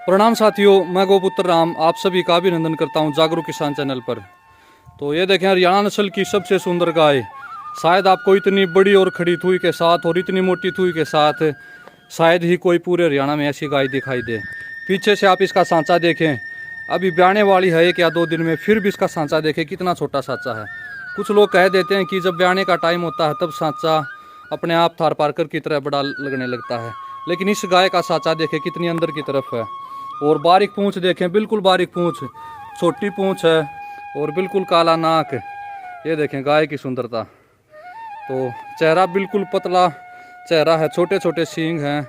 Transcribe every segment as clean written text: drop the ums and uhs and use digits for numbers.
प्रणाम साथियों, मैं गोपुत्र राम आप सभी का अभिनंदन करता हूं जागरूक किसान चैनल पर। तो ये देखें, हरियाणा नस्ल की सबसे सुंदर गाय। शायद आपको इतनी बड़ी और खड़ी थुई के साथ और इतनी मोटी थुई के साथ शायद ही कोई पूरे हरियाणा में ऐसी गाय दिखाई दे। पीछे से आप इसका सांचा देखें, अभी ब्याने वाली है 1 या 2 दिन में, फिर भी इसका सांचा देखें कितना छोटा सांचा है। कुछ लोग कह देते हैं कि जब ब्याने का टाइम होता है तब सांचा अपने आप थार पारकर की तरह बड़ा लगने लगता है, लेकिन इस गाय का सांचा देखें कितनी अंदर की तरफ है। और बारीक पूंछ देखें, बिल्कुल बारीक पूंछ, छोटी पूंछ है और बिल्कुल काला नाक। ये देखें गाय की सुंदरता। तो चेहरा बिल्कुल पतला चेहरा है, छोटे छोटे सींग हैं,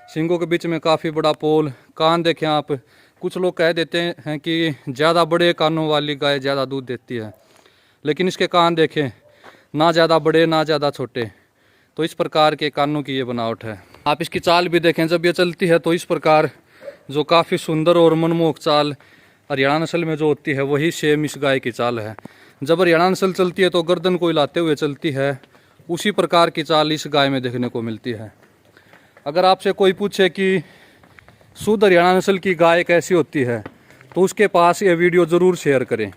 सींगों के बीच में काफ़ी बड़ा पोल। कान देखें आप, कुछ लोग कह देते हैं कि ज़्यादा बड़े कानों वाली गाय ज़्यादा दूध देती है, लेकिन इसके कान देखें, ना ज़्यादा बड़े ना ज़्यादा छोटे। तो इस प्रकार के कानों की ये बनावट है। आप इसकी चाल भी देखें, जब ये चलती है तो इस प्रकार जो काफ़ी सुंदर और मनमोहक चाल हरियाणा नस्ल में जो होती है वही सेम इस गाय की चाल है। जब हरियाणा नस्ल चलती है तो गर्दन को हिलाते हुए चलती है, उसी प्रकार की चाल इस गाय में देखने को मिलती है। अगर आपसे कोई पूछे कि शुद्ध हरियाणा नस्ल की गाय कैसी होती है तो उसके पास ये वीडियो ज़रूर शेयर करें।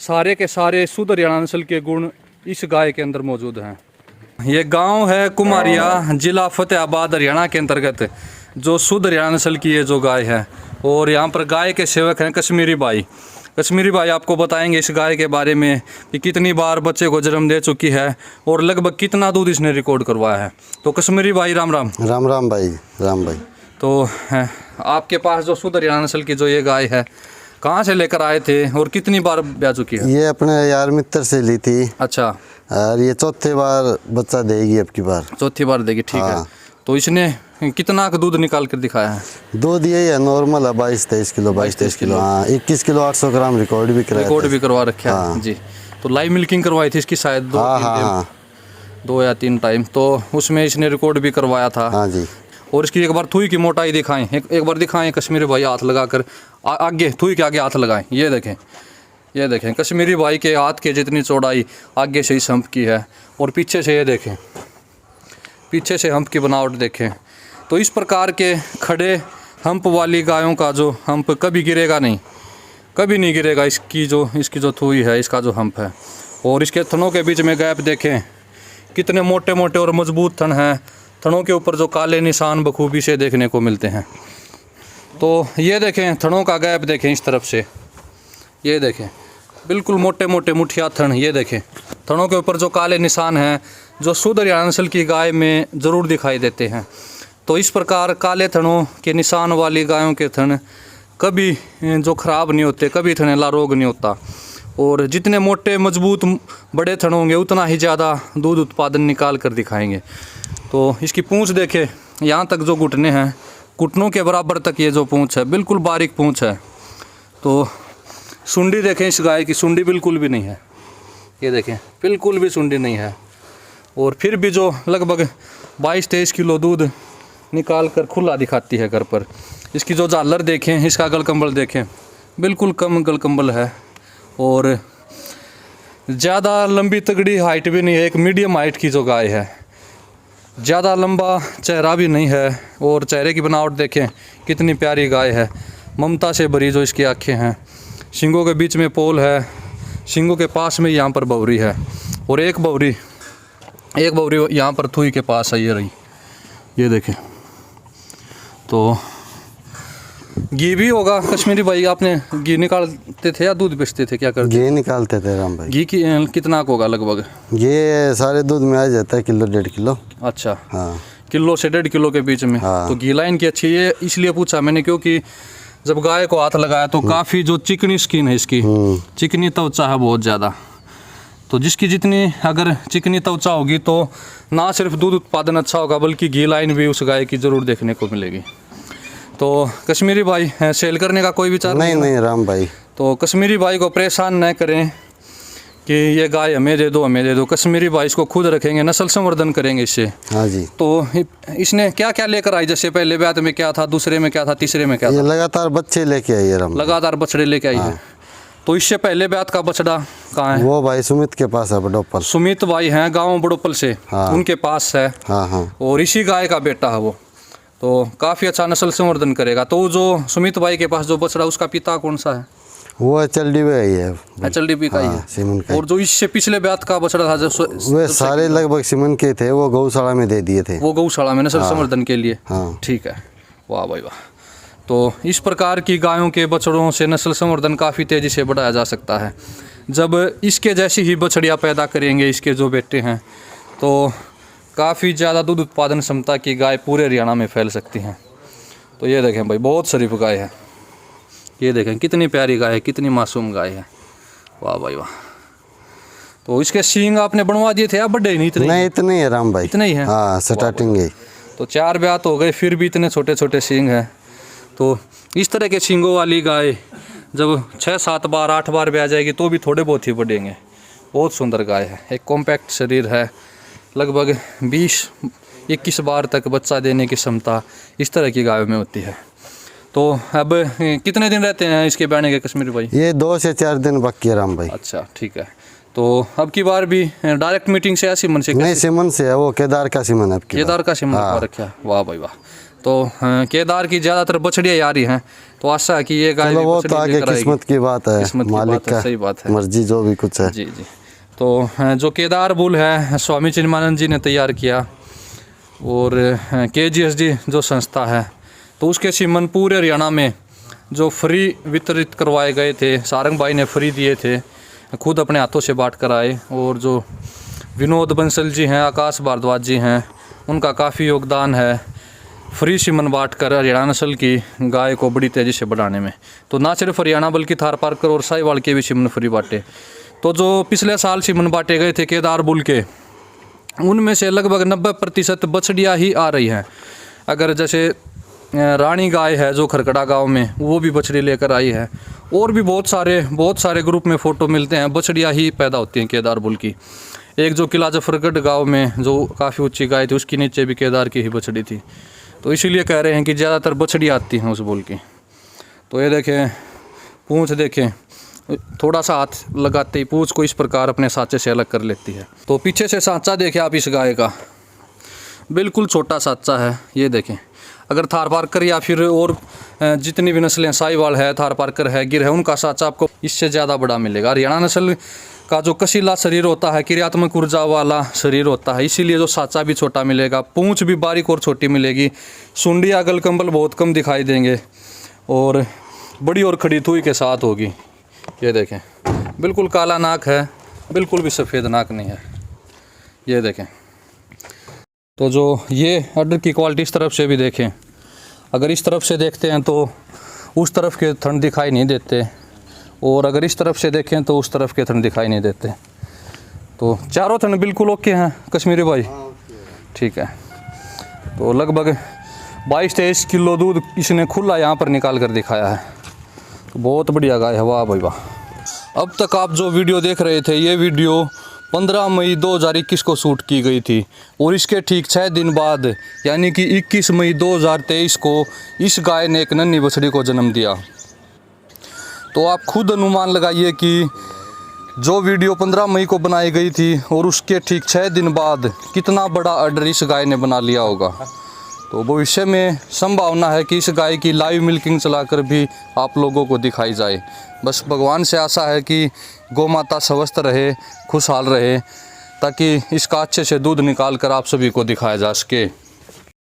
सारे के सारे शुद्ध हरियाणा नस्ल के गुण इस गाय के अंदर मौजूद हैं। ये गांव है कुमारिया, जिला फतेहाबाद, हरियाणा के अंतर्गत, जो शुद्ध हरियाणा नस्ल की ये जो गाय है। और यहाँ पर गाय के सेवक हैं कश्मीरी भाई। कश्मीरी भाई आपको बताएंगे इस गाय के बारे में कि कितनी बार बच्चे को जन्म दे चुकी है और लगभग कितना दूध इसने रिकॉर्ड करवाया है। तो कश्मीरी भाई राम राम। राम राम भाई, राम भाई। तो आपके पास जो शुद्ध हरियाणा नस्ल की जो ये गाय है, कहाँ से लेकर आए थे और कितनी बार ब्याह चुकी है? ये अपने यार मित्र से ली थी। अच्छा। और ये चौथे बार बच्चा देगी, अब की बार चौथी बार देगी, ठीक है। तो इसने कितना का दूध निकाल कर दिखाया है? दूध यही है नॉर्मल है, 22-23 किलो, 22-23 किलो। हाँ, 21 किलो 800 ग्राम रिकॉर्ड भी करवा रखा है जी। तो लाइव मिल्किंग करवाई थी इसकी शायद 2 या 3 टाइम, तो उसमें इसने रिकॉर्ड भी करवाया था। हाँ जी। और इसकी एक बार थुई की मोटाई दिखाएं, एक बार दिखाएं कश्मीरी भाई, हाथ लगाकर आगे थुई के आगे हाथ लगाएं। ये देखें कश्मीरी भाई के हाथ के जितनी चौड़ाई आगे से इस हम्प की है, और पीछे से ये देखें, पीछे से हम्प की बनावट देखें। तो इस प्रकार के खड़े हम्प वाली गायों का जो हम्प कभी गिरेगा नहीं, कभी नहीं गिरेगा। इसकी जो थुई है, इसका जो हम्प है, और इसके थनों के बीच में गैप देखें, कितने मोटे मोटे और मजबूत थन हैं। थनों के ऊपर जो काले निशान बखूबी से देखने को मिलते हैं। तो ये देखें थनों का गैप देखें, इस तरफ से ये देखें, बिल्कुल मोटे मोटे मुठिया थन। ये देखें थनों के ऊपर जो काले निशान हैं, जो शुद्ध हरियाणा नस्ल की गाय में ज़रूर दिखाई देते हैं। तो इस प्रकार काले थनों के निशान वाली गायों के थन कभी जो ख़राब नहीं होते, कभी थनेला रोग नहीं होता। और जितने मोटे मजबूत बड़े थन होंगे उतना ही ज़्यादा दूध उत्पादन निकाल कर दिखाएंगे। तो इसकी पूंछ देखें, यहाँ तक जो घुटने हैं, घुटनों के बराबर तक ये जो पूंछ है, बिल्कुल बारीक पूंछ है। तो सुंडी देखें, इस गाय की सुंडी बिल्कुल भी नहीं है। ये देखें, बिल्कुल भी सुंडी नहीं है। और फिर भी जो लगभग 22-23 किलो दूध निकाल कर खुला दिखाती है घर पर। इसकी जो झालर देखें, इसका गलकंबल देखें, बिल्कुल कम गलकंबल है। और ज़्यादा लंबी तगड़ी हाइट भी नहीं है, एक मीडियम हाइट की जो गाय है। ज़्यादा लंबा चेहरा भी नहीं है, और चेहरे की बनावट देखें कितनी प्यारी गाय है। ममता से भरी जो इसकी आँखें हैं, सींगों के बीच में पोल है, सींगों के पास में यहाँ पर बवरी है, और एक बवरी यहाँ पर थुई के पास है, ये रही। ये देखें। तो घी भी होगा कश्मीरी भाई, आपने घी निकालते थे या दूध बेचते थे, क्या करते? घी निकालते थे राम भाई। घी कितना को होगा लगभग? ये सारे दूध में आ जाता है 1-1.5 किलो। अच्छा। हाँ, किलो से 1.5 किलो के बीच में। हाँ। तो घी लाइन की अच्छी है, इसलिए पूछा मैंने, क्योंकि जब गाय को हाथ लगाया तो काफ़ी जो चिकनी स्किन है इसकी, चिकनी त्वचा है बहुत ज़्यादा। तो जिसकी जितनी अगर चिकनी त्वचा होगी तो ना सिर्फ दूध उत्पादन अच्छा होगा, बल्कि घी लाइन भी उस गाय की ज़रूर देखने को मिलेगी। तो कश्मीरी भाई, सेल करने का कोई विचार नहीं राम भाई। तो कश्मीरी भाई को परेशान न करें कि ये गाय हमें दे दो। कश्मीरी भाई इसको खुद रखेंगे, नस्ल संवर्धन करेंगे इससे। हाँ जी। तो इसने क्या क्या लेकर आई, जैसे पहले ब्याह में क्या था, दूसरे में क्या था, तीसरे में क्या था? ये लगातार बच्चे लेके आई है राम। लगातार बछड़े लेके आई है। तो इससे पहले ब्याह का बछड़ा कहाँ है? वो भाई सुमित के पास है, बड़ोपल। सुमित भाई हैं गाँव बड़ोपल से। हाँ। उनके पास है। हाँ। और इसी गाय का बेटा है वो। तो काफ़ी अच्छा नस्ल संवर्धन करेगा। तो जो सुमित भाई के पास जो बछड़ा उसका पिता कौन सा है? वो HLD में ही है। HLDP का ही है। सीमन का। और जो इससे पिछले ब्यात का बछड़ा था वे सारे लगभग सीमन के थे, वो गौशाला में दे दिए थे। वो गौशाला में नस्ल संवर्धन के लिए। हाँ। ठीक है, वाह भाई वाह। तो इस प्रकार की गायों के बछड़ों से नस्ल संवर्धन काफ़ी तेज़ी से बढ़ाया जा सकता है। जब इसके जैसी ही बछड़ियाँ पैदा करेंगे इसके जो बेटे हैं, तो काफ़ी ज़्यादा दूध उत्पादन क्षमता की गाय पूरे हरियाणा में फैल सकती हैं। तो ये देखें भाई, बहुत शरीफ गाय है। ये देखें कितनी प्यारी गाय है, कितनी मासूम गाय है, वाह भाई वाह। तो इसके सींग आपने बनवा दिए थे या बड़े ही नहीं? इतने नहीं, इतने ही है राम भाई, इतने ही है। हाँ, स्टार्टिंग ही। तो 4 ब्यात हो गए, फिर भी इतने छोटे छोटे सींग हैं। तो इस तरह के सींगों वाली गाय जब 6-7 बार 8 बार ब्याह जाएगी तो भी थोड़े बहुत ही बढ़ेंगे। बहुत सुंदर गाय है, एक कॉम्पैक्ट शरीर है, लगभग 20-21 बार तक बच्चा देने की क्षमता इस तरह की गायों में होती है। तो अब कितने दिन रहते हैं इसके ब्याने के कश्मीरी भाई? ये 2 से 4 दिन बाकी है राम भाई। अच्छा, ठीक है। तो अब की बार भी डायरेक्ट मीटिंग से या सीमन से? नहीं, सीमन से है, वो केदार का सीमन है। केदार का सीमन रखा, वाह भाई वाह। तो केदार की ज़्यादातर बछड़ियाँ आ रही हैं, तो आशा है कि ये गाय वो तो आगे किस्मत की बात है, मालिक का सही बात है, मर्जी जो भी कुछ है। जी जी। तो जो केदार बुल है स्वामी चिन्मानंद जी ने तैयार किया, और KGSD जो संस्था है, तो उसके सीमन पूरे हरियाणा में जो फ्री वितरित करवाए गए थे, सारंग भाई ने फ्री दिए थे, खुद अपने हाथों से बांट कर आए। और जो विनोद बंसल जी हैं, आकाश भारद्वाज जी हैं, उनका काफ़ी योगदान है फ्री सीमन बांट कर हरियाणा नस्ल की गाय को बड़ी तेज़ी से बढ़ाने में। तो ना सिर्फ हरियाणा बल्कि थार पारकर और साहिवाल के भी सीमन फ्री बांटे। तो जो पिछले साल सीमन बांटे गए थे केदार बुल के, उनमें से लगभग 90% बछड़ियाँ ही आ रही हैं। अगर जैसे रानी गाय है जो खरकड़ा गांव में, वो भी बछड़ी लेकर आई है। और भी बहुत सारे ग्रुप में फ़ोटो मिलते हैं, बछड़ियाँ ही पैदा होती हैं केदार बुल की। एक जो किला जफरगढ़ गांव में जो काफ़ी ऊंची गाय थी, उसके नीचे भी केदार की ही बछड़ी थी। तो इसीलिए कह रहे हैं कि ज़्यादातर बछड़ियाँ आती हैं उस बुल की। तो ये देखें, पूँछ देखें, थोड़ा सा हाथ लगाते ही पूँछ को इस प्रकार अपने सांचे से अलग कर लेती है। तो पीछे से सांचा देखें आप इस गाय का, बिल्कुल छोटा सांचा है। ये देखें, अगर थार पारकर या फिर और जितनी भी नस्लें, साहिवाल है, थार पारकर है, गिर है, उनका सांचा आपको इससे ज़्यादा बड़ा मिलेगा। हरियाणा नस्ल का जो कशीला शरीर होता है, क्रियात्मक ऊर्जा वाला शरीर होता है, इसीलिए जो सांचा भी छोटा मिलेगा, पूँछ भी बारीक और छोटी मिलेगी, सुंडी अगल कंबल बहुत कम दिखाई देंगे, और बड़ी और खड़ी थुई के साथ होगी। ये देखें, बिल्कुल काला नाक है, बिल्कुल भी सफ़ेद नाक नहीं है। ये देखें, तो जो ये अडर की क्वालिटी इस तरफ से भी देखें, अगर इस तरफ से देखते हैं तो उस तरफ के थन दिखाई नहीं देते, और अगर इस तरफ से देखें तो उस तरफ के थन दिखाई नहीं देते। तो चारों थन बिल्कुल ओके हैं कश्मीरी भाई, ठीक है। तो लगभग 22-23 किलो दूध इसने खुला यहाँ पर निकाल कर दिखाया है। तो बहुत बढ़िया गाय है, वाह भाई वाह। अब तक आप जो वीडियो देख रहे थे, ये वीडियो 15 मई 2021 को शूट की गई थी, और इसके ठीक 6 दिन बाद यानी कि 21 मई 2023 को इस गाय ने एक नन्ही बछड़ी को जन्म दिया। तो आप खुद अनुमान लगाइए कि जो वीडियो 15 मई को बनाई गई थी और उसके ठीक 6 दिन बाद कितना बड़ा ऑर्डर इस गाय ने बना लिया होगा। तो भविष्य में संभावना है कि इस गाय की लाइव मिल्किंग चलाकर भी आप लोगों को दिखाई जाए। बस भगवान से आशा है कि गौ माता स्वस्थ रहे, खुशहाल रहे, ताकि इसका अच्छे से दूध निकाल कर आप सभी को दिखाया जा सके।